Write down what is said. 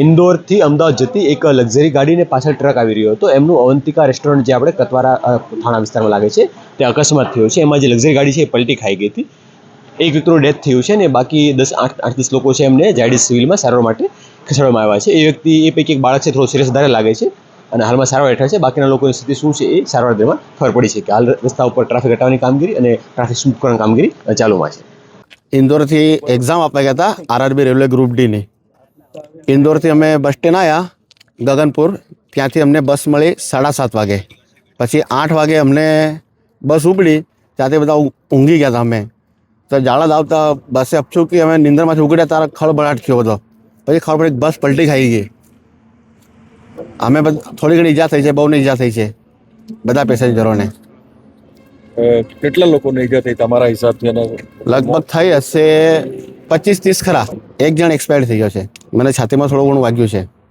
ઇન્દોરથી અમદાવાદ જતી એક લક્ઝરી ગાડીને પાછળ ટ્રક આવી રહ્યો હતો. એમનું અવંતિકા રેસ્ટોરન્ટ જે આપણે કતવારા થાણા વિસ્તારમાં લાગે છે તે અકસ્માત થયો છે. એમાં જે લક્ઝરી ગાડી છે એ પલટી ખાઈ ગઈ હતી. એક વ્યક્તિનું ડેથ થયું છે અને બાકી 8-10 લોકો છે એમને જાયડીસ સિવિલમાં સારવાર માટે ખસેડવામાં આવ્યા છે. એ વ્યક્તિ એ પૈકી એક બાળક છે, થોડો સિરિયસ વધારે લાગે છે અને હાલમાં સારવાર હેઠળ છે. બાકીના લોકોની સ્થિતિ શું છે એ સારવાર દરમિયાન ખબર પડી છે કે હાલ રસ્તા ઉપર ટ્રાફિક હટાવવાની કામગીરી અને ટ્રાફિક સ્મૂથ કરવાની કામગીરી ચાલુમાં છે. ઇન્દોરથી એક્ઝામ આપવા ગયા હતા આરઆરબી રેલવે ગ્રુપ ડીની. ઇન્દોરથી અમે બસ સ્ટેન્ડ આવ્યા ગગનપુર. ત્યાંથી અમને બસ મળી 7:30 વાગે. પછી 8 વાગે અમને બસ ઉપડી. ત્યાંથી બધા ઊંઘી ગયા હતા અમે. તો જાળા આવતા બસે અપચુકી અમે નિંદરમાંથી ઉગડ્યા ત્યારે ખળભળાટ થયો બધો. પછી ખબર પડી બસ પલટી ખાઈ ગઈ. અમે થોડી ઘણી ઈજા થઈ છે, બહુ ઈજા થઈ છે બધા પેસેન્જરોને. કેટલા લોકોને ઈજા થઈ તમારા હિસાબથી? લગભગ થઈ હશે 25-30 ખરા. એક જણ એક્સપાયર થઈ ગયો છે. મને છાતીમાં થોડું ઘણું વાગ્યું છે.